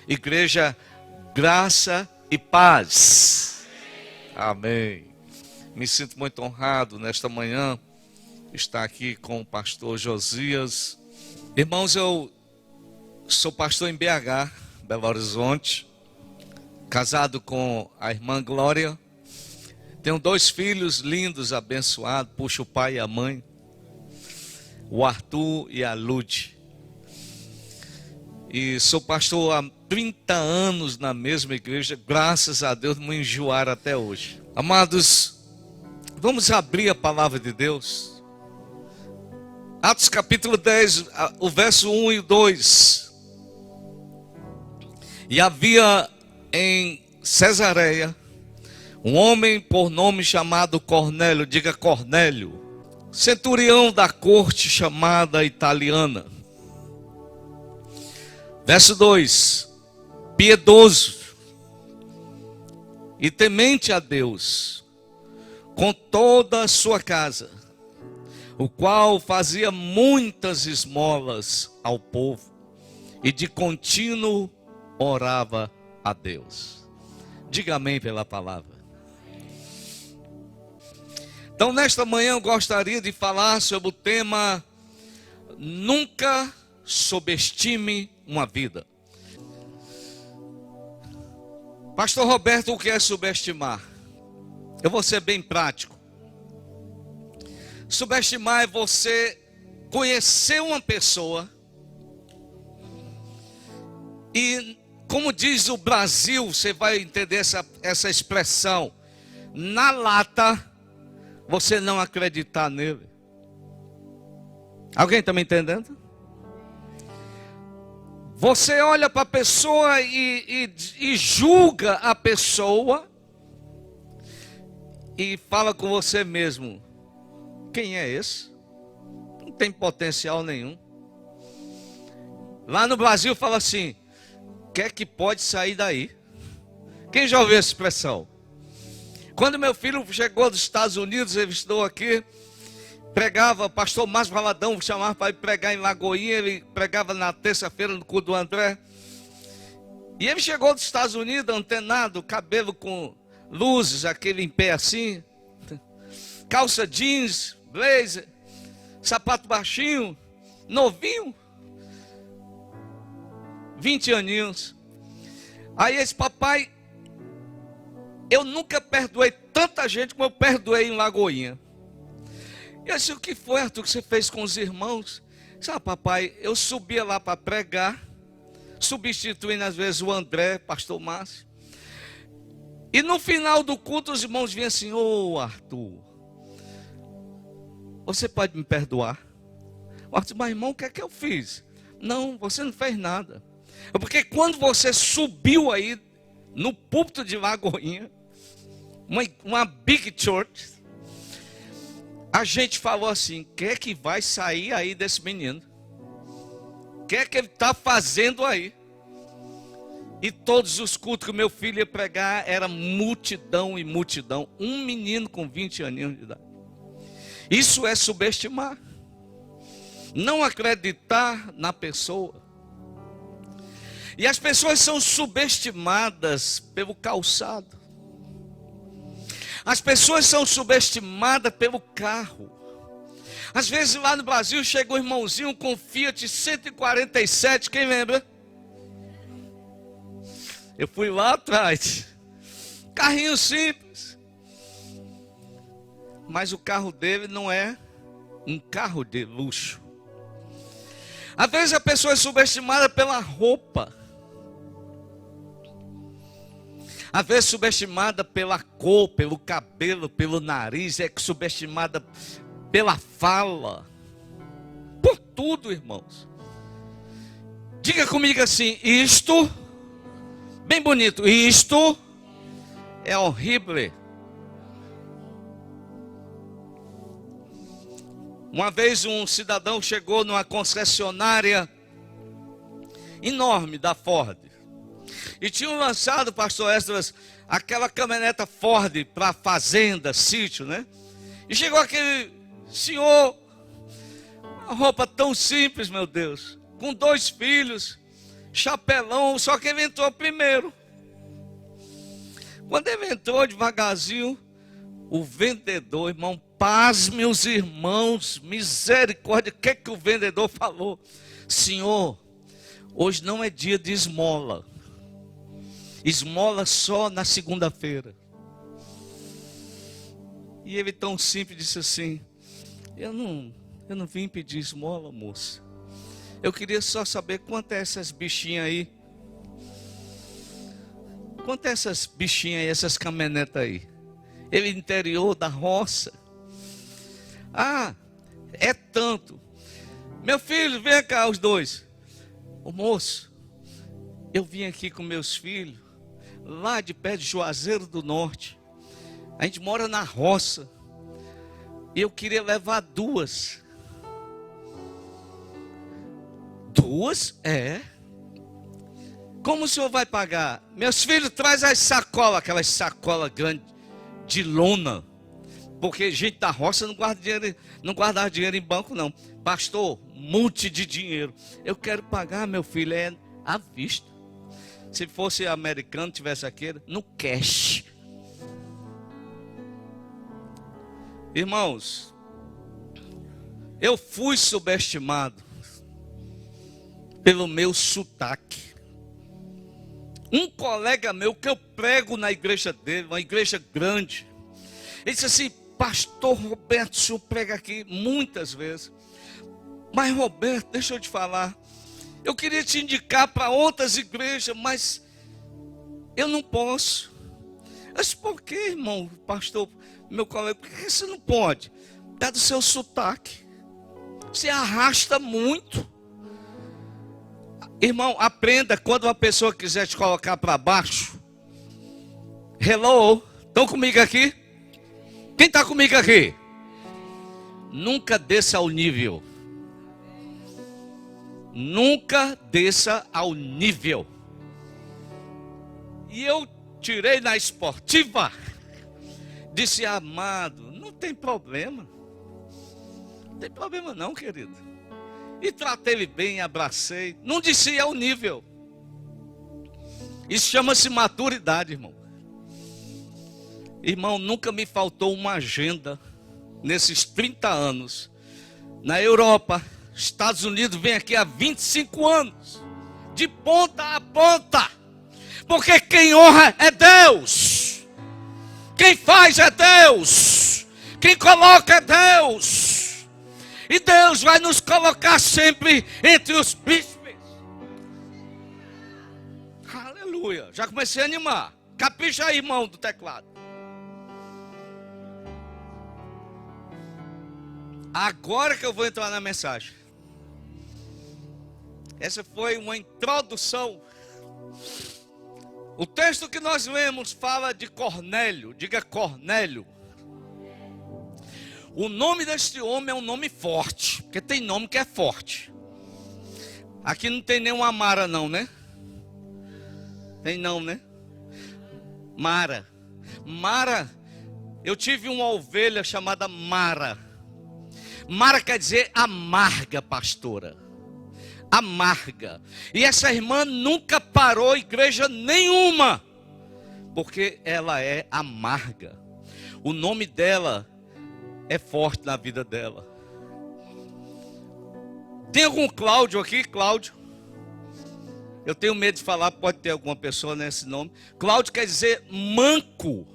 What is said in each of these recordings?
Igreja, graça e paz. Amém. Me sinto muito honrado nesta manhã estar aqui com o pastor Josias. Irmãos, eu sou pastor em BH, Belo Horizonte, casado com a irmã Glória. Tenho 2 filhos lindos, abençoados, puxo o pai e a mãe, o Arthur e a Lude. E sou pastor há 30 anos na mesma igreja, graças a Deus não me enjoaram até hoje. Amados, vamos abrir a palavra de Deus. Atos capítulo 10, o verso 1 e 2. E havia em Cesareia um homem por nome chamado Cornélio, diga Cornélio, centurião da corte chamada italiana. Verso 2, piedoso e temente a Deus, com toda a sua casa, o qual fazia muitas esmolas ao povo e de contínuo orava a Deus. Diga amém pela palavra. Então, nesta manhã eu gostaria de falar sobre o tema: nunca subestime uma vida. Pastor Roberto, o que é subestimar? Eu vou ser bem prático. Subestimar é você conhecer uma pessoa e, como diz o Brasil, você vai entender essa expressão, na lata, você não acreditar nele. Alguém está me entendendo? Você olha para a pessoa e julga a pessoa e fala com você mesmo: quem é esse? Não tem potencial nenhum. Lá no Brasil fala assim: quer que pode sair daí? Quem já ouviu essa expressão? Quando meu filho chegou dos Estados Unidos, ele estudou aqui, pregava, pastor Márcio Valadão chamava para ir pregar em Lagoinha, ele pregava na terça-feira no culto do André. E ele chegou dos Estados Unidos, antenado, cabelo com luzes, aquele em pé assim, calça jeans, blazer, sapato baixinho, novinho, 20 aninhos. Aí esse papai, eu nunca perdoei tanta gente como eu perdoei em Lagoinha. Eu disse: o que foi, Arthur, que você fez com os irmãos? Sabe, papai, eu subia lá para pregar, substituindo às vezes o André, pastor Márcio. E no final do culto os irmãos vinham assim: ô Arthur, você pode me perdoar? O Arthur: mas irmão, o que é que eu fiz? Não, você não fez nada. Porque quando você subiu aí no púlpito de Lagoinha, uma big church, a gente falou assim: o que é que vai sair aí desse menino? O que é que ele está fazendo aí? E todos os cultos que o meu filho ia pregar era multidão e multidão. Um menino com 20 aninhos de idade. Isso é subestimar. Não acreditar na pessoa. E as pessoas são subestimadas pelo calçado. As pessoas são subestimadas pelo carro. Às vezes lá no Brasil chega um irmãozinho com Fiat 147, quem lembra? Eu fui lá atrás. Carrinho simples. Mas o carro dele não é um carro de luxo. Às vezes a pessoa é subestimada pela roupa. Às vezes subestimada pela cor, pelo cabelo, pelo nariz, é subestimada pela fala, por tudo, irmãos. Diga comigo assim: isto, bem bonito, isto é horrível. Uma vez um cidadão chegou numa concessionária enorme da Ford. E tinham lançado, pastor Esdras, aquela caminhoneta Ford para fazenda, sítio, né? E chegou aquele senhor, uma roupa tão simples, meu Deus, com 2 filhos. chapelão, só que ele entrou primeiro. Quando ele entrou devagarzinho, o vendedor, irmão, pasme os irmãos, misericórdia, o que é que o vendedor falou? Senhor, hoje não é dia de esmola. Esmola só na segunda-feira. E ele tão simples disse assim: eu não vim pedir esmola, moça. Eu queria só saber quanto é essas bichinhas aí. Quanto é essas bichinhas aí, essas caminhonetas aí? Ele interior da roça. Ah, é tanto. Meu filho, vem cá os dois. Ô moço, eu vim aqui com meus filhos, lá de pé de Juazeiro do Norte. A gente mora na roça. E eu queria levar duas. Duas? É. Como o senhor vai pagar? Meus filhos, traz as sacolas, aquelas sacolas grandes de lona. Porque gente da roça não guarda dinheiro, não guardava dinheiro em banco não. Pastor, monte de dinheiro. Eu quero pagar, meu filho, é à vista. Se fosse americano, tivesse aqui, no cash. Irmãos, eu fui subestimado pelo meu sotaque. Um colega meu que eu prego na igreja dele, uma igreja grande, ele disse assim: pastor Roberto, o senhor prega aqui muitas vezes, mas Roberto, deixa eu te falar, eu queria te indicar para outras igrejas, mas eu não posso. Mas por que, irmão, pastor, meu colega, por que você não pode? Dado o seu sotaque, você arrasta muito. Irmão, aprenda, quando uma pessoa quiser te colocar para baixo. Hello, estão comigo aqui? Quem está comigo aqui? Nunca desça ao nível. Nunca desça ao nível. E eu tirei na esportiva. Disse: amado, não tem problema. Não tem problema não, querido. E tratei ele bem, abracei. Não desci ao nível. Isso chama-se maturidade, irmão. Irmão, nunca me faltou uma agenda nesses 30 anos. Na Europa, Estados Unidos, vem aqui há 25 anos. De ponta a ponta. Porque quem honra é Deus. Quem faz é Deus. Quem coloca é Deus. E Deus vai nos colocar sempre entre os príncipes. Aleluia. Já comecei a animar. Capricha aí, irmão do teclado. Agora que eu vou entrar na mensagem. Essa foi uma introdução. O texto que nós lemos fala de Cornélio. Diga Cornélio. O nome deste homem é um nome forte. Porque tem nome que é forte. Aqui não tem nenhuma Mara não, né? Tem não, né? Mara. Mara. Eu tive uma ovelha chamada Mara. Mara quer dizer amarga, pastora. Amarga. E essa irmã nunca parou igreja nenhuma. Porque ela é amarga. O nome dela é forte na vida dela. Tem algum Cláudio aqui? Cláudio? Eu tenho medo de falar, pode ter alguma pessoa nesse nome. Cláudio quer dizer manco.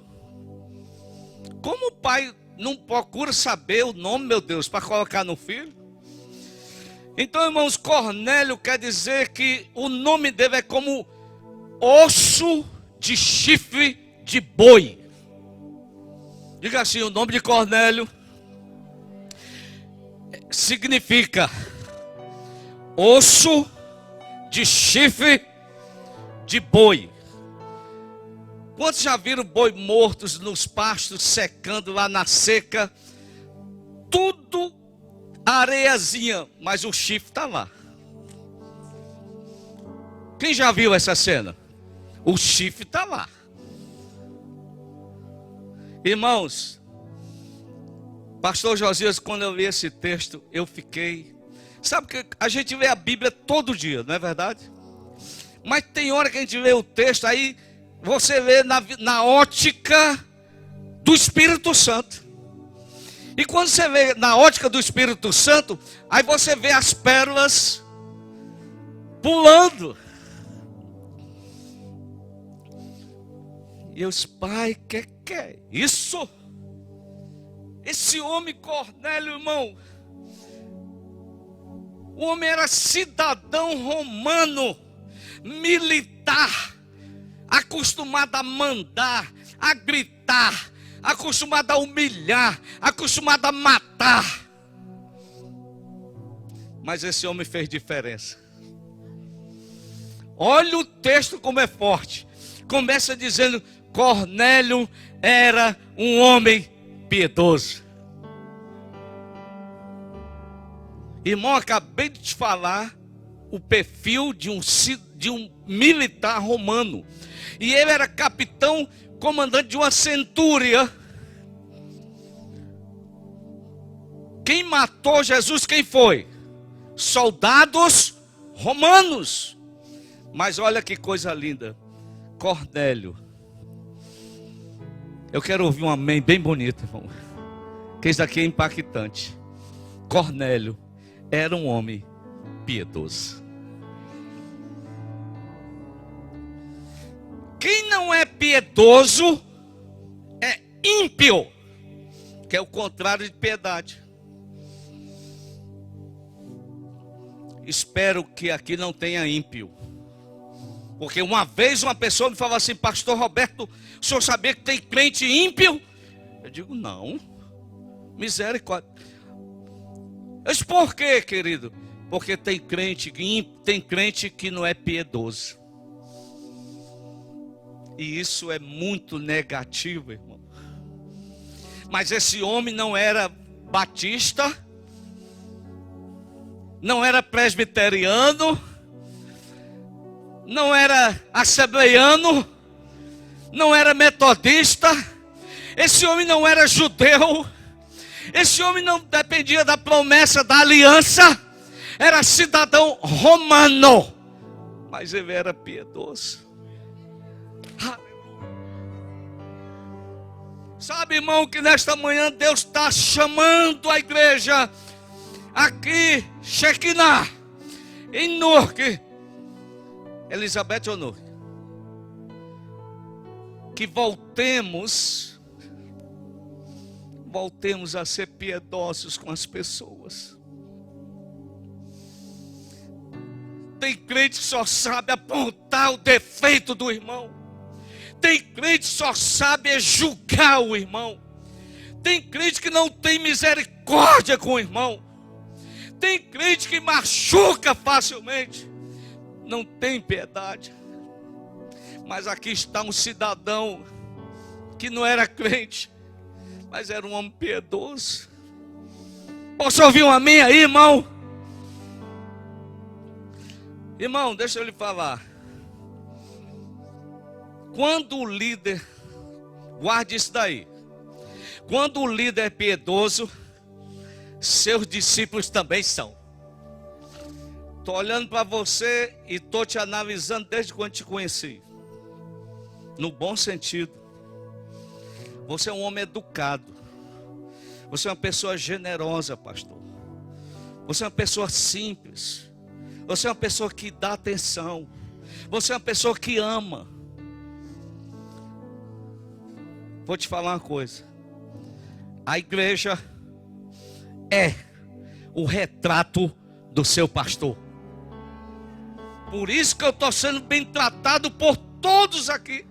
Como o pai não procura saber o nome, meu Deus, para colocar no filho? Então, irmãos, Cornélio quer dizer que o nome dele é como osso de chifre de boi. Diga assim, o nome de Cornélio significa osso de chifre de boi. Quantos já viram boi mortos nos pastos secando lá na seca? Tudo areiazinha, mas o chifre está lá. Quem já viu essa cena? O chifre está lá. Irmãos, pastor Josias, quando eu li esse texto, eu fiquei... Sabe que a gente lê a Bíblia todo dia, não é verdade? Mas tem hora que a gente lê o texto, aí você vê na ótica do Espírito Santo. E quando você vê na ótica do Espírito Santo, aí você vê as pérolas pulando. E eu disse, pai, que é isso? Esse homem Cornélio, irmão, o homem era cidadão romano, militar, acostumado a mandar, a gritar, acostumado a humilhar, acostumado a matar. Mas esse homem fez diferença. Olha o texto como é forte. Começa dizendo, Cornélio era um homem piedoso. Irmão, acabei de te falar o perfil de um militar romano. E ele era capitão, comandante de uma centúria. Quem matou Jesus, quem foi? Soldados romanos. Mas olha que coisa linda. Cornélio. Eu quero ouvir um amém bem bonito, irmão. Que isso daqui é impactante. Cornélio era um homem piedoso. Quem não é piedoso é ímpio, que é o contrário de piedade. Espero que aqui não tenha ímpio. Porque uma vez uma pessoa me falou assim, pastor Roberto, o senhor sabia que tem crente ímpio? Eu digo, não. Misericórdia. Eu disse, por quê, querido? Porque tem crente ímpio, tem crente que não é piedoso. E isso é muito negativo, irmão. Mas esse homem não era batista, não era presbiteriano, não era assembleiano, não era metodista, esse homem não era judeu, esse homem não dependia da promessa da aliança, era cidadão romano, mas ele era piedoso. Sabe, irmão, que nesta manhã Deus está chamando a igreja aqui, Shekinah, em Newark, Elizabeth ou Newark, que voltemos a ser piedosos com as pessoas. Tem crente que só sabe apontar o defeito do irmão. Tem crente que só sabe julgar o irmão. Tem crente que não tem misericórdia com o irmão. Tem crente que machuca facilmente. Não tem piedade. Mas aqui está um cidadão que não era crente, mas era um homem piedoso. Posso ouvir um amém aí, irmão? Irmão, deixa eu lhe falar. Quando o líder, guarde isso daí. Quando o líder é piedoso, seus discípulos também são. Estou olhando para você e estou te analisando desde quando te conheci. No bom sentido. Você é um homem educado. Você é uma pessoa generosa, pastor. Você é uma pessoa simples. Você é uma pessoa que dá atenção. Você é uma pessoa que ama. Vou te falar uma coisa. A igreja é o retrato do seu pastor. Por isso que eu estou sendo bem tratado por todos aqui.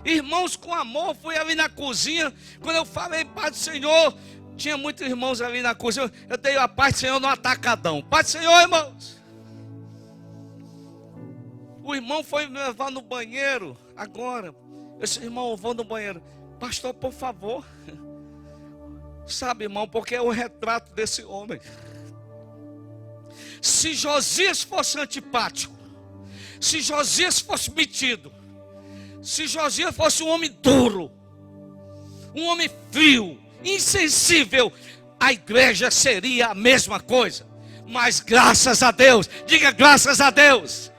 Irmãos com amor, fui ali na cozinha. Quando eu falei paz do Senhor, tinha muitos irmãos ali na cozinha. Eu dei a paz do Senhor no atacadão. Paz do Senhor, irmãos. O irmão foi me levar no banheiro agora. Eu disse, irmão, eu vou no banheiro. Pastor, por favor. Sabe, irmão, porque é o retrato desse homem. Se Josias fosse antipático, se Josias fosse metido, se Josias fosse um homem duro, um homem frio, insensível, a igreja seria a mesma coisa. Mas graças a Deus, diga graças a Deus,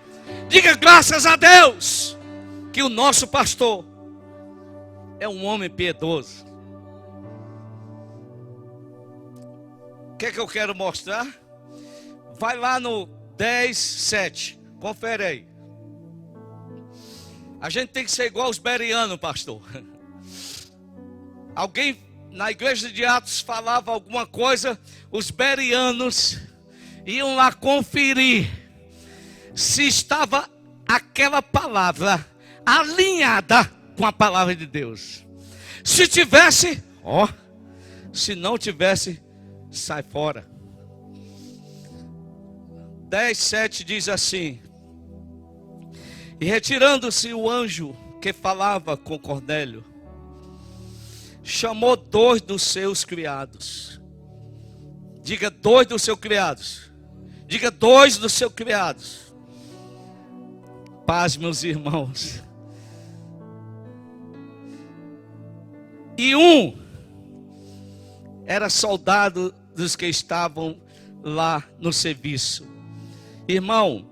Diga graças a Deus que o nosso pastor é um homem piedoso. O que é que eu quero mostrar? Vai lá no 10:7. Confere aí. A gente tem que ser igual os bereanos, pastor. Alguém na igreja de Atos falava alguma coisa, os bereanos iam lá conferir se estava aquela palavra alinhada com a palavra de Deus. Se tivesse, ó, se não tivesse, sai fora. 10:7 diz assim: e retirando-se o anjo que falava com Cornélio, chamou 2 dos seus criados. Diga 2 dos seus criados. Diga 2 dos seus criados. Paz, meus irmãos. E um era soldado dos que estavam lá no serviço. Irmão,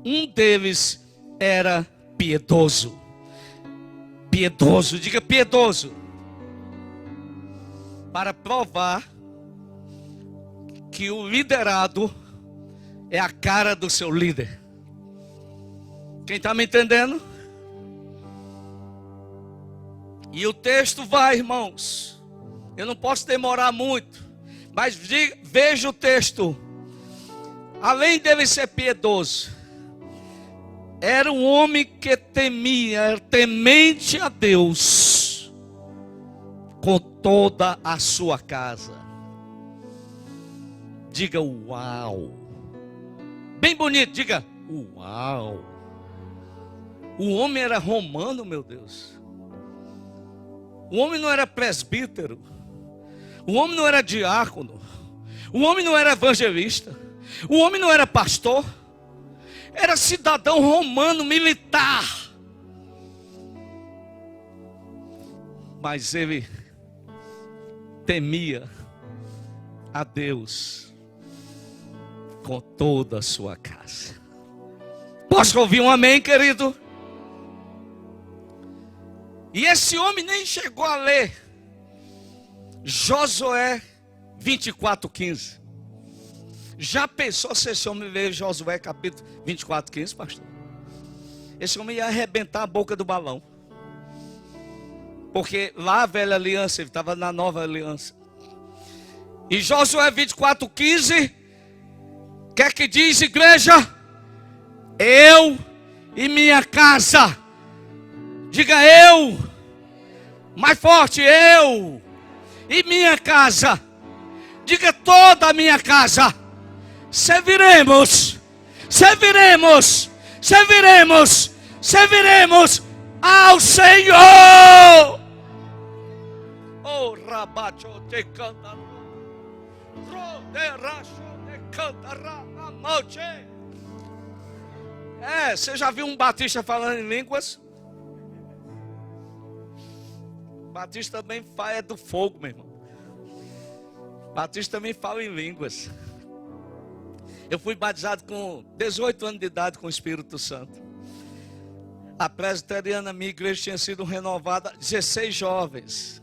um deles era piedoso. Piedoso, diga piedoso. Para provar que o liderado é a cara do seu líder. Quem está me entendendo? E o texto vai, irmãos. Eu não posso demorar muito, mas veja o texto. Além dele ser piedoso, era um homem que temia, era temente a Deus com toda a sua casa. Diga uau. Bem bonito, diga uau. O homem era romano, meu Deus. O homem não era presbítero. O homem não era diácono. O homem não era evangelista. O homem não era pastor. Era cidadão romano militar. Mas ele temia a Deus com toda a sua casa. Posso ouvir um amém, querido? E esse homem nem chegou a ler Josué 24:15. Já pensou se esse homem ler Josué capítulo 24:15, pastor? Esse homem ia arrebentar a boca do balão. Porque lá a velha aliança, ele estava na nova aliança. E Josué 24:15, o que é que diz, igreja? Eu e minha casa. Diga eu. Mais forte, eu e minha casa. Diga toda a minha casa. Serviremos ao Senhor. Oh, rabacho te canta, roderacho te canta, amoche. Você já viu um batista falando em línguas? Batista também fala do fogo, meu irmão. Batista também fala em línguas. Eu fui batizado com 18 anos de idade com o Espírito Santo. A presbiteriana, minha igreja tinha sido renovada, 16 jovens.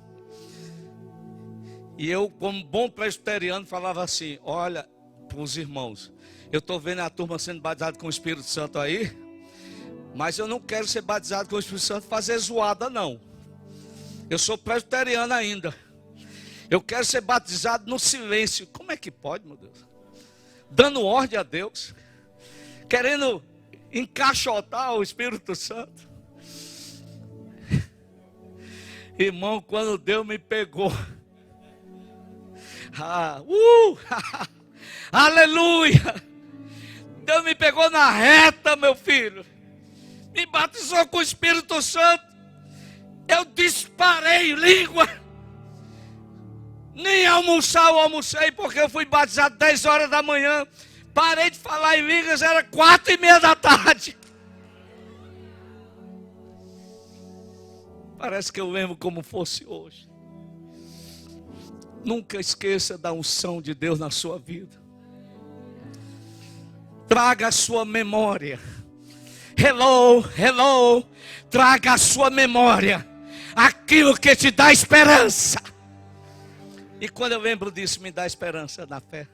E eu, como bom presbiteriano, falava assim: olha, para os irmãos, eu estou vendo a turma sendo batizada com o Espírito Santo aí, mas eu não quero ser batizado com o Espírito Santo fazer zoada, não. Eu sou presbiteriano ainda. Eu quero ser batizado no silêncio. Como é que pode, meu Deus? Dando ordem a Deus, querendo encaixotar o Espírito Santo. Irmão, quando Deus me pegou, aleluia, Deus me pegou na reta, meu filho, me batizou com o Espírito Santo. Eu disparei língua. Nem almoçar eu almocei, porque eu fui batizado 10 horas da manhã. Parei de falar em línguas, era 4:30 da tarde. Parece que eu lembro como fosse hoje. Nunca esqueça da unção de Deus na sua vida. Traga a sua memória Hello, hello. Traga à sua memória aquilo que te dá esperança. E quando eu lembro disso, me dá esperança na fé.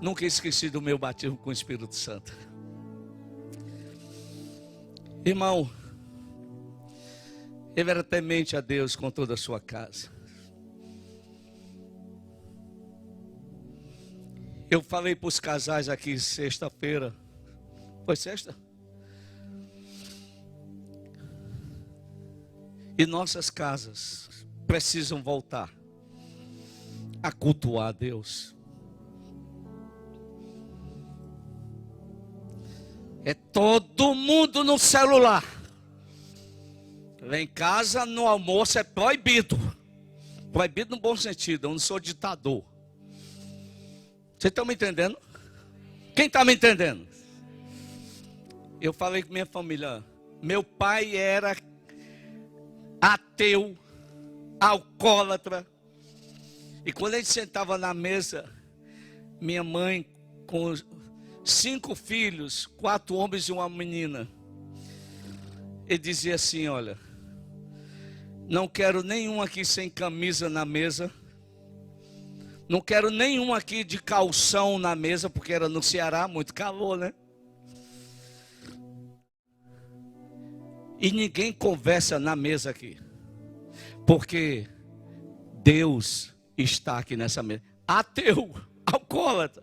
Nunca esqueci do meu batismo com o Espírito Santo. Irmão, ele era temente a Deus com toda a sua casa. Eu falei para os casais aqui sexta-feira. Foi sexta? E nossas casas precisam voltar a cultuar a Deus. É todo mundo no celular. Lá em casa, no almoço, é proibido. Proibido no bom sentido, eu não sou ditador. Vocês estão me entendendo? Quem está me entendendo? Eu falei com minha família, meu pai era ateu, alcoólatra. E quando a gente sentava na mesa, minha mãe com 5 filhos, 4 homens e uma menina, ele dizia assim, olha, não quero nenhum aqui sem camisa na mesa, não quero nenhum aqui de calção na mesa, porque era no Ceará, muito calor, né? E ninguém conversa na mesa aqui, porque Deus está aqui nessa mesa. Ateu, alcoólatra,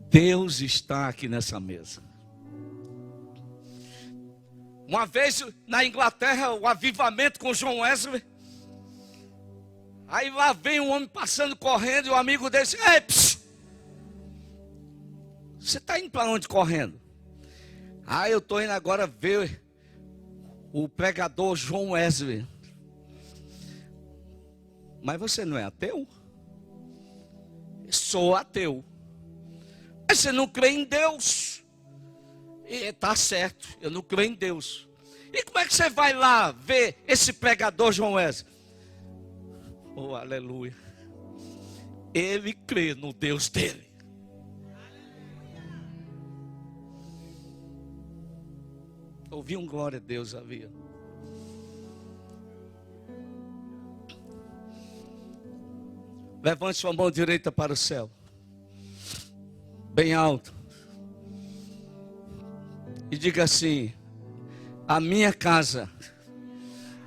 Deus está aqui nessa mesa. Uma vez na Inglaterra, o avivamento com John Wesley. Aí lá vem um homem passando correndo e o amigo dele disse, ei, psiu, você está indo para onde correndo? Ah, eu estou indo agora ver o pregador John Wesley. Mas você não é ateu? Sou ateu. Mas você não crê em Deus? Está certo, eu não creio em Deus. E como é que você vai lá ver esse pregador John Wesley? Oh, aleluia. Ele crê no Deus dele. Ouvi um glória a Deus, havia. Levante sua mão direita para o céu. Bem alto. E diga assim, a minha casa,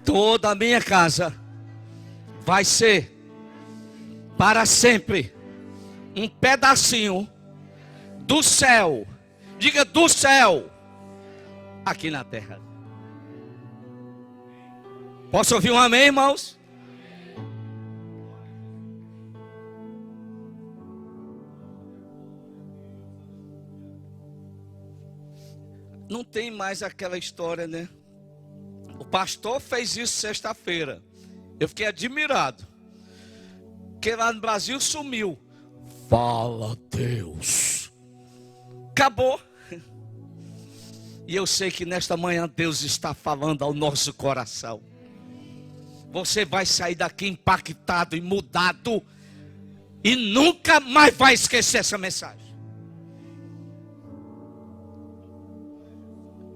toda a minha casa, vai ser para sempre um pedacinho do céu. Diga do céu. Aqui na terra. Posso ouvir um amém, irmãos? Não tem mais aquela história, né? O pastor fez isso sexta-feira. Eu fiquei admirado. Porque lá no Brasil sumiu. Fala Deus. Acabou. E eu sei que nesta manhã Deus está falando ao nosso coração. Você vai sair daqui impactado e mudado. E nunca mais vai esquecer essa mensagem.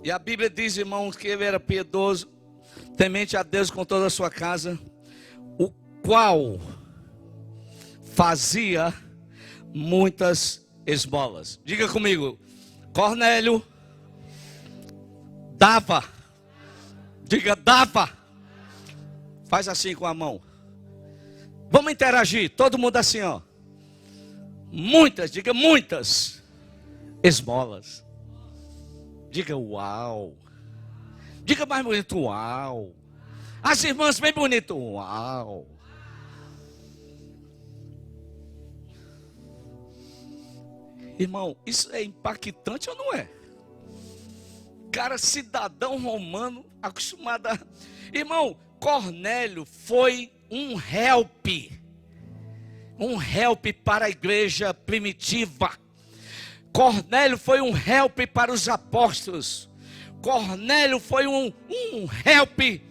E a Bíblia diz, irmãos, que ele era piedoso, temente a Deus com toda a sua casa, o qual fazia muitas esmolas. Diga comigo, Cornélio dava. Diga, dava. Faz assim com a mão. Vamos interagir, todo mundo assim, ó. Muitas, diga muitas esmolas. Diga uau. Diga mais bonito, uau. As irmãs bem bonito, uau. Irmão, isso é impactante ou não é? Cara, cidadão romano, acostumado a... Irmão, Cornélio foi um help para a igreja primitiva. Cornélio foi um help para os apóstolos. Cornélio foi um help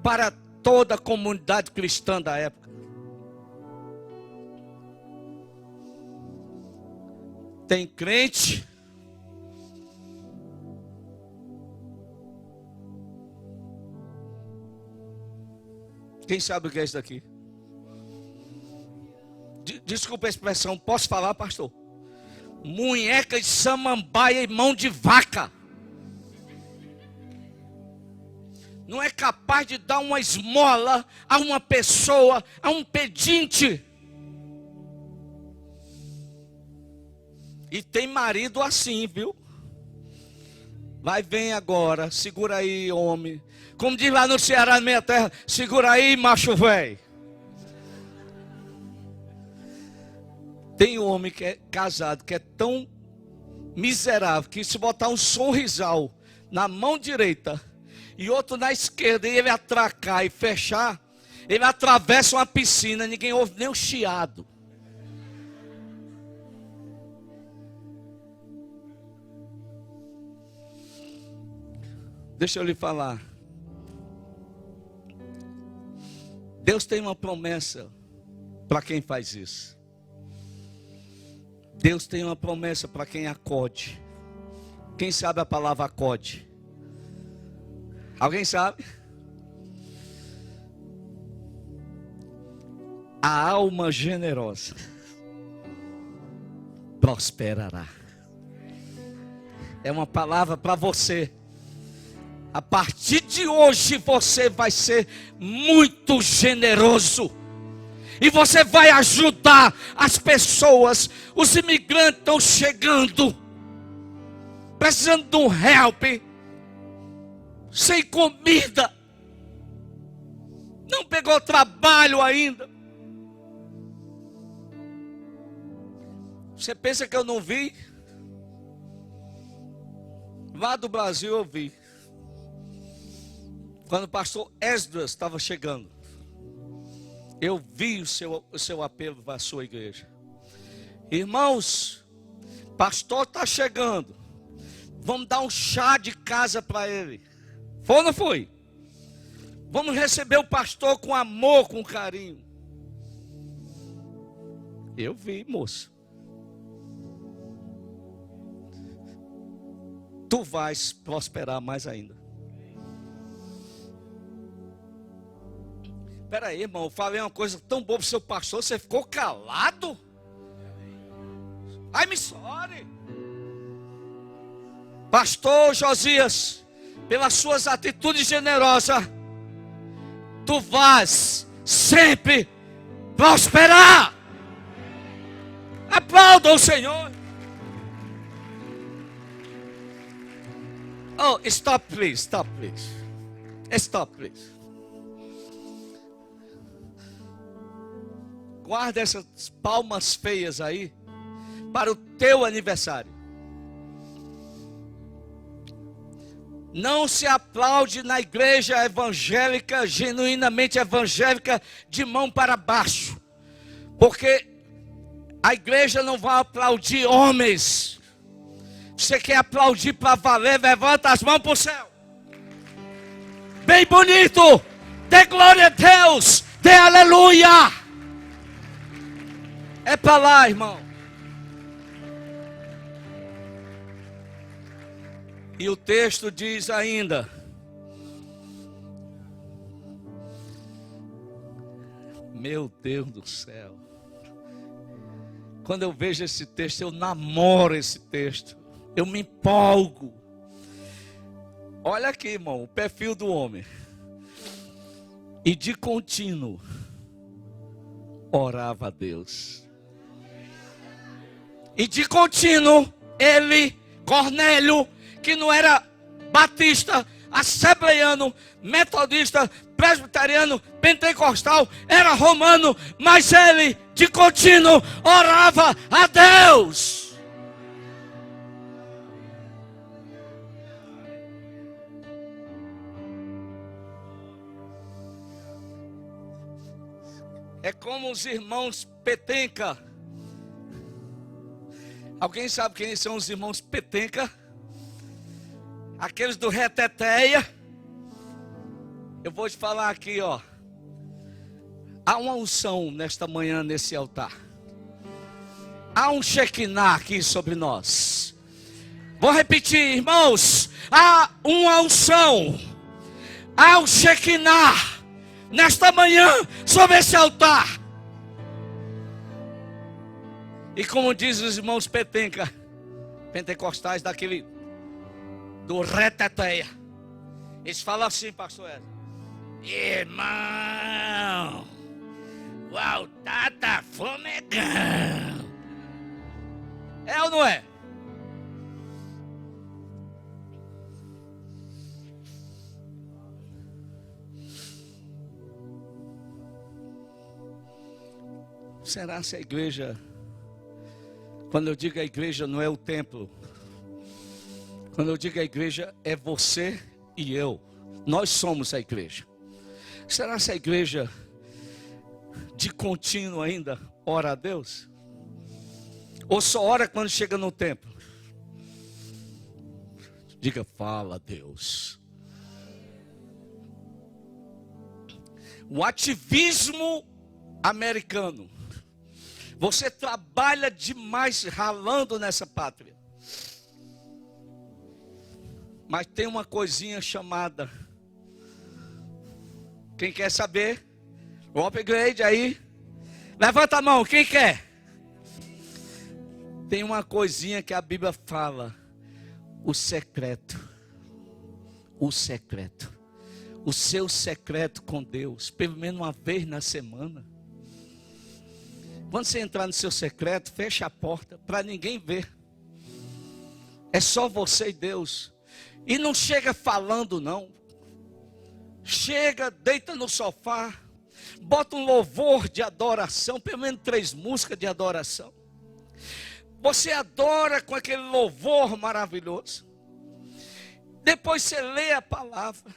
para toda a comunidade cristã da época. Tem crente Quem sabe o que é isso daqui? Desculpa a expressão, posso falar, pastor? Munheca de samambaia e mão de vaca. Não é capaz de dar uma esmola a uma pessoa, a um pedinte. E tem marido assim, viu? Vai, vem agora, segura aí, homem. Como diz lá no Ceará, na minha terra, segura aí, macho velho. Tem um homem que é casado, que é tão miserável, que se botar um sorrisal na mão direita e outro na esquerda, e ele atracar e fechar, ele atravessa uma piscina, ninguém ouve nem o chiado. Deixa eu lhe falar. Deus tem uma promessa para quem faz isso. Deus tem uma promessa para quem acode. Quem sabe a palavra acode? Alguém sabe? A alma generosa prosperará. É uma palavra para você. A partir de hoje você vai ser muito generoso. E você vai ajudar as pessoas. Os imigrantes estão chegando, precisando de um help, sem comida, não pegou trabalho ainda. Você pensa que eu não vi? Lá do Brasil eu vi. Quando o pastor Esdras estava chegando, eu vi o seu apelo para a sua igreja. Irmãos, pastor está chegando. Vamos dar um chá de casa para ele. Foi ou não foi? Vamos receber o pastor com amor, com carinho. Eu vi, moço. Tu vais prosperar mais ainda. Espera aí, irmão, eu falei uma coisa tão boa para o seu pastor, você ficou calado? Ai, me sorry. Pastor Josias, pelas suas atitudes generosas, tu vais sempre prosperar. Aplauda o Senhor. Oh, stop please, stop please. Stop please. Guarda essas palmas feias aí para o teu aniversário. Não se aplaude na igreja evangélica, genuinamente evangélica, de mão para baixo. Porque a igreja não vai aplaudir homens. Você quer aplaudir para valer, levanta as mãos para o céu. Bem bonito. Dê glória a Deus. Dê aleluia. É para lá, irmão. E o texto diz ainda: meu Deus do céu. Quando eu vejo esse texto, eu namoro esse texto. Eu me empolgo. Olha aqui, irmão, o perfil do homem. E de contínuo orava a Deus. E de contínuo, ele, Cornélio, que não era batista, assembleiano, metodista, presbiteriano, pentecostal, era romano, mas ele, de contínuo, orava a Deus. É como os irmãos Petenca. Alguém sabe quem são os irmãos Petenca? Aqueles do Reteteia. Eu vou te falar aqui, ó. Há uma unção nesta manhã nesse altar. Há um Shekinah aqui sobre nós. Vou repetir, irmãos. Há uma unção. Há um Shekinah nesta manhã sobre esse altar. E como diz os irmãos pentecostais do reteteia, eles falam assim, pastor Edson: irmão, o altar está fumegando. É ou não é? Será se a igreja, quando eu digo a igreja não é o templo, quando eu digo a igreja é você e eu, nós somos a igreja. Será se a igreja de contínuo ainda ora a Deus? Ou só ora quando chega no templo? Diga, fala Deus. O ativismo americano. Você trabalha demais ralando nessa pátria. Mas tem uma coisinha chamada, quem quer saber? O upgrade aí. Levanta a mão, quem quer? Tem uma coisinha que a Bíblia fala: o secreto. O secreto. O seu secreto com Deus, pelo menos uma vez na semana. Quando você entrar no seu secreto, fecha a porta para ninguém ver. É só você e Deus. E não chega falando não. Chega, deita no sofá, bota um louvor de adoração, pelo menos 3 músicas de adoração. Você adora com aquele louvor maravilhoso. Depois você lê a palavra.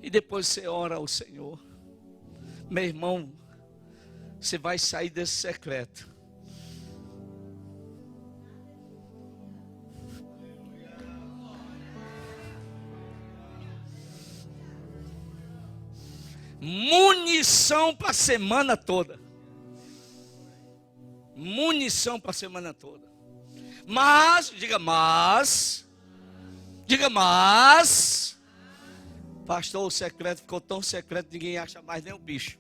E depois você ora ao Senhor. Meu irmão, você vai sair desse secreto. Munição para a semana toda. Munição para a semana toda. Mas, diga mas. Diga mas. Pastor, o secreto ficou tão secreto, ninguém acha mais nem o bicho.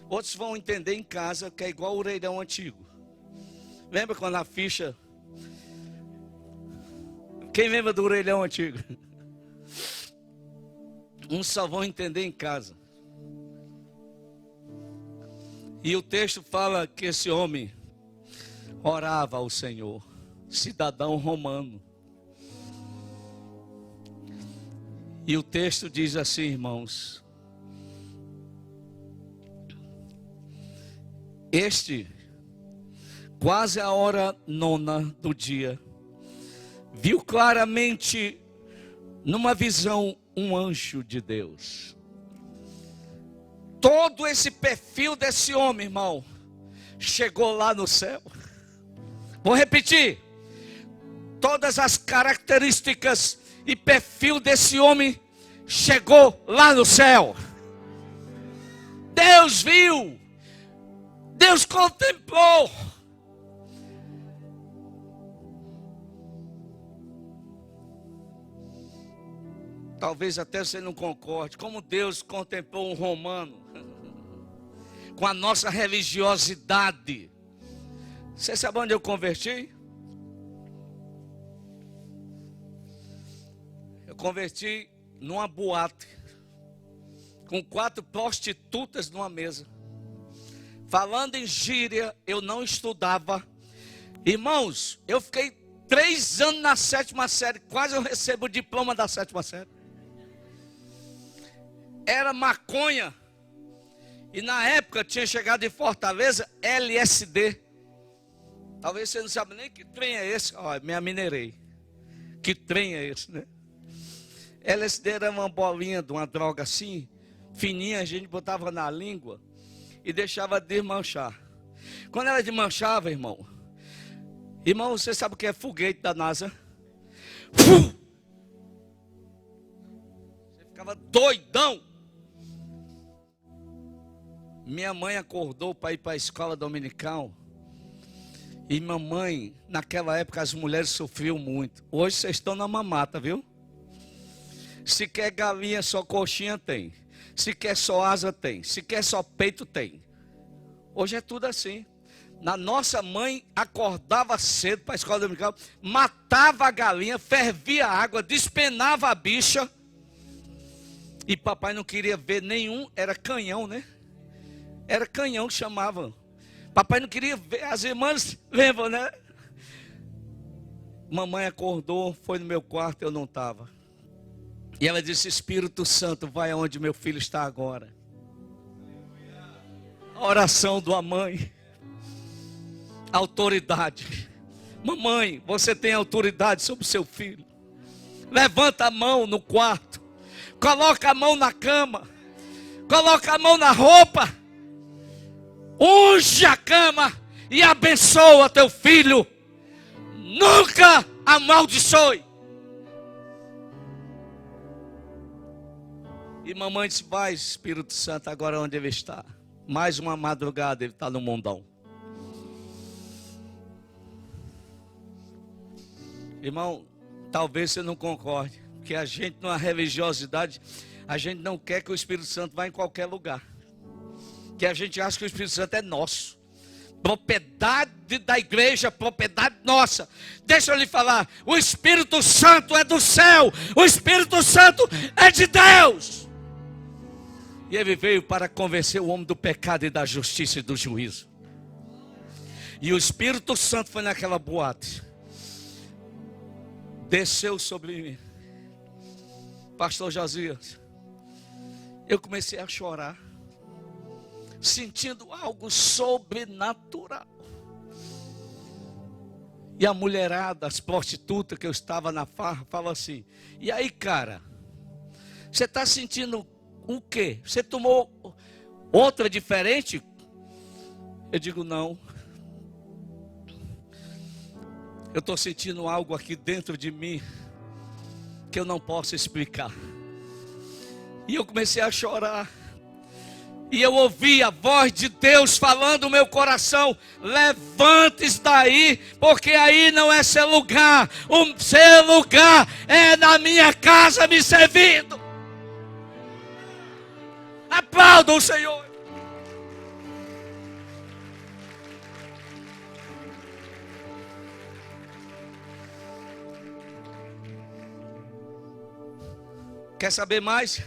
Outros vão entender em casa que é igual o orelhão antigo. Lembra quando a ficha... Quem lembra do orelhão antigo? Uns só vão entender em casa. E o texto fala que esse homem orava ao Senhor, cidadão romano. E o texto diz assim, irmãos: este, quase a hora 9 do dia, viu claramente numa visão um anjo de Deus. Todo esse perfil desse homem, irmão, chegou lá no céu. Vou repetir. Todas as características e perfil desse homem chegou lá no céu. Deus viu. Deus contemplou. Talvez até você não concorde. Como Deus contemplou um romano com a nossa religiosidade. Você sabe onde eu converti? Eu converti numa boate com 4 prostitutas numa mesa. Falando em gíria, eu não estudava. Irmãos, eu fiquei 3 anos na 7ª série. Quase eu recebo o diploma da 7ª série. Era maconha. E na época tinha chegado em Fortaleza LSD. Talvez você não saiba nem que trem é esse. Ó, me mineirei. Que trem é esse, né? LSD era uma bolinha de uma droga assim, fininha, a gente botava na língua e deixava desmanchar. Quando ela desmanchava, irmão, você sabe o que é foguete da NASA? Você ficava doidão. Minha mãe acordou para ir para a escola dominical. E mamãe, naquela época as mulheres sofriam muito. Hoje vocês estão na mamata, viu? Se quer galinha só coxinha, tem. Se quer só asa, tem. Se quer só peito, tem. Hoje é tudo assim. Na nossa mãe, acordava cedo para a escola dominical, matava a galinha, fervia a água, despenava a bicha. E papai não queria ver nenhum, era canhão, né? Era canhão que chamavam. Papai não queria ver, as irmãs lembram, né? Mamãe acordou, foi no meu quarto, eu não estava. E ela disse: Espírito Santo, vai aonde meu filho está agora. A oração da mãe. Autoridade. Mamãe, você tem autoridade sobre o seu filho. Levanta a mão no quarto. Coloca a mão na cama. Coloca a mão na roupa. Unge a cama e abençoa teu filho. Nunca amaldiçoe. E mamãe disse: vai, Espírito Santo, agora onde ele está. Mais uma madrugada ele está no mundão. Irmão, talvez você não concorde, porque a gente, numa religiosidade, a gente não quer que o Espírito Santo vá em qualquer lugar. Que a gente acha que o Espírito Santo é nosso. Propriedade da igreja, propriedade nossa. Deixa eu lhe falar, o Espírito Santo é do céu. O Espírito Santo é de Deus. E ele veio para convencer o homem do pecado e da justiça e do juízo. E o Espírito Santo foi naquela boate. Desceu sobre mim. Pastor Josias, eu comecei a chorar, sentindo algo sobrenatural. E a mulherada, as prostitutas que eu estava na farra, falou assim: e aí, cara, você está sentindo o quê? Você tomou outra diferente? Eu digo: não. Eu estou sentindo algo aqui dentro de mim que eu não posso explicar. E eu comecei a chorar. E eu ouvi a voz de Deus falando no meu coração: levante-se daí, porque aí não é seu lugar. O seu lugar é na minha casa me servindo. Aplaudam o Senhor. Quer saber mais?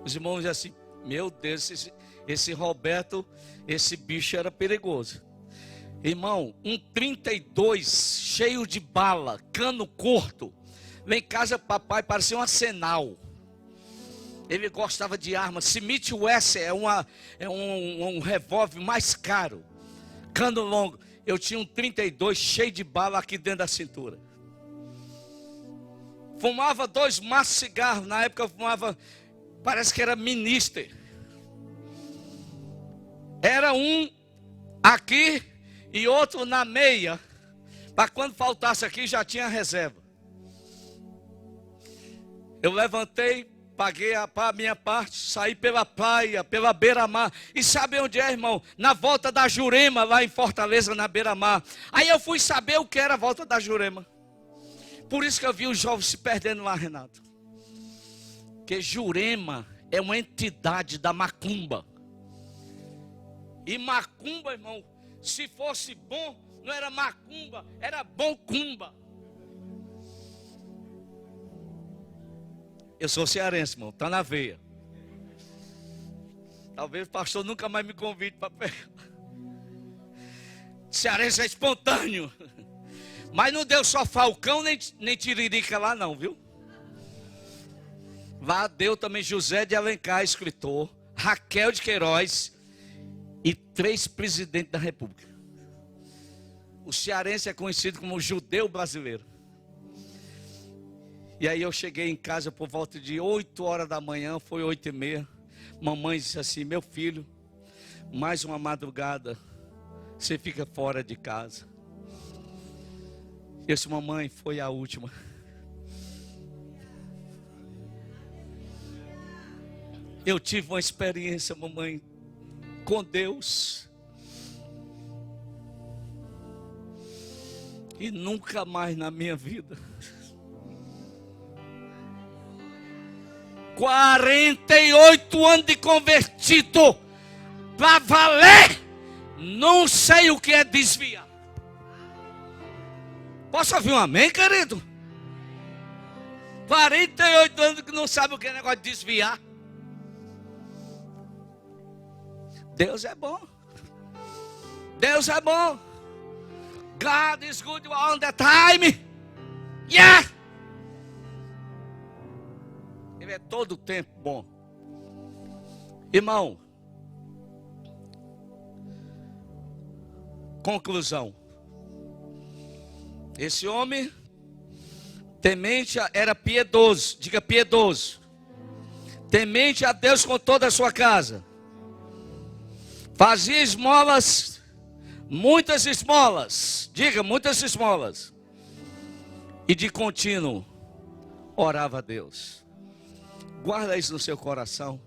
Os irmãos dizem assim: meu Deus, esse Roberto, esse bicho era perigoso. Irmão, um 32 cheio de bala, cano curto. Lá em casa papai parecia um arsenal. Ele gostava de armas. Smith Wesson é um revólver mais caro. Cano longo. Eu tinha um 32 cheio de bala aqui dentro da cintura. Fumava 2 maços de cigarro. Na época eu fumava, parece que era Minister. Era um aqui e outro na meia. Para quando faltasse aqui já tinha reserva. Eu levantei, paguei a minha parte, saí pela praia, pela beira-mar. E sabe onde é, irmão? Na volta da Jurema, lá em Fortaleza, na beira-mar. Aí eu fui saber o que era a volta da Jurema. Por isso que eu vi os jovens se perdendo lá, Renato. Porque Jurema é uma entidade da macumba. E macumba, irmão, se fosse bom, não era macumba, era bom cumba. Eu sou cearense, irmão, está na veia. Talvez o pastor nunca mais me convide para pegar. Cearense é espontâneo. Mas não deu só Falcão nem Tiririca lá não, viu? Lá deu também José de Alencar, escritor, Raquel de Queiroz e 3 presidentes da República. O cearense é conhecido como judeu brasileiro. E aí eu cheguei em casa por volta de 8 horas da manhã, foi 8h30. Mamãe disse assim: meu filho, mais uma madrugada, você fica fora de casa. Eu disse: mamãe, foi a última. Eu tive uma experiência, mamãe, com Deus. E nunca mais na minha vida 48 anos de convertido. Para valer. Não sei o que é desviar. Posso ouvir um amém, querido? 48 anos que não sabe o que é negócio de desviar. Deus é bom. Deus é bom. God is good all the time. Yeah. Ele é todo o tempo bom. Irmão. Conclusão. Esse homem temente era piedoso. Diga piedoso. Temente a Deus com toda a sua casa. Fazia esmolas, muitas esmolas. Diga, muitas esmolas. E de contínuo orava a Deus. Guarda isso no seu coração.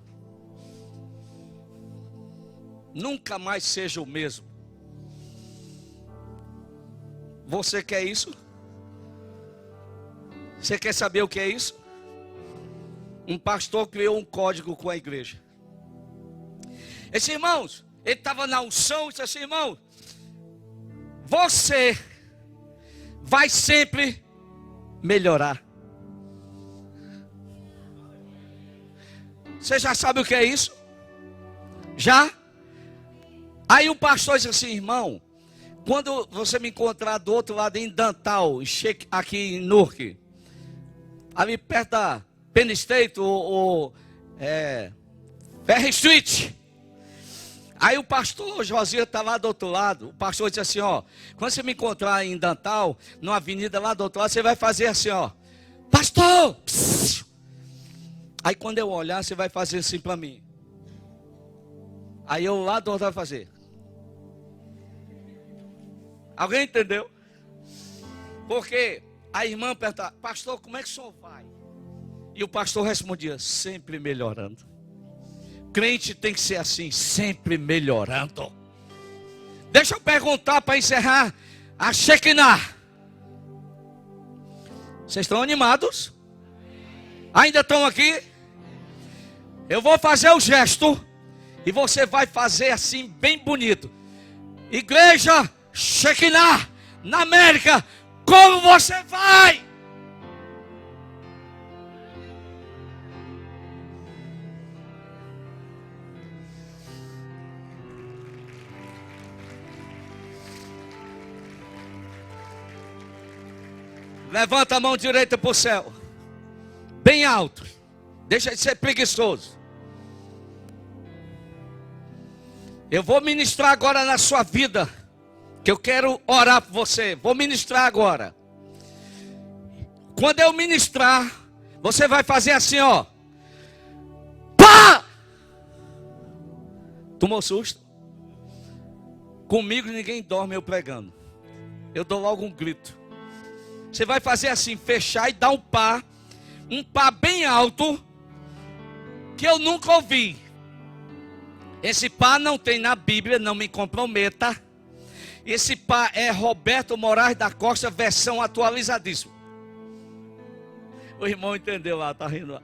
Nunca mais seja o mesmo. Você quer isso? Você quer saber o que é isso? Um pastor criou um código com a igreja. Esses irmãos, ele estava na unção e disse assim: irmão, você vai sempre melhorar. Você já sabe o que é isso? Já? Aí o pastor disse assim: irmão, quando você me encontrar do outro lado em Dantal, aqui em Newark, ali perto da Penn State, Ferry Street. Aí o pastor Josias está lá do outro lado. O pastor disse assim: ó, quando você me encontrar em Dantal, numa avenida lá do outro lado, você vai fazer assim, ó, pastor! Psss. Aí quando eu olhar, você vai fazer assim para mim. Aí eu lá do outro vai fazer. Alguém entendeu? Porque a irmã perguntava: pastor, como é que o senhor vai? E o pastor respondia: sempre melhorando. Crente tem que ser assim, sempre melhorando. Deixa eu perguntar para encerrar a Shekinah. Vocês estão animados? Ainda estão aqui? Eu vou fazer o gesto e você vai fazer assim bem bonito. Igreja Shekinah na América, como você vai? Levanta a mão direita para o céu, bem alto. Deixa de ser preguiçoso. Eu vou ministrar agora na sua vida, que eu quero orar por você. Vou ministrar agora. Quando eu ministrar, você vai fazer assim, ó. Pá! Tomou susto? Comigo ninguém dorme eu pregando. Eu dou logo um grito. Você vai fazer assim, fechar e dar um pá bem alto, que eu nunca ouvi. Esse pá não tem na Bíblia, não me comprometa. Esse pá é Roberto Moraes da Costa, versão atualizadíssima. O irmão entendeu lá, tá rindo lá.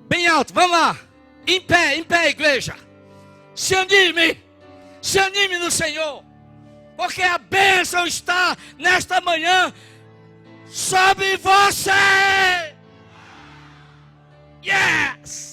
Bem alto, vamos lá. Em pé, igreja. Se anime no Senhor. Porque a bênção está nesta manhã sobre você. Yes!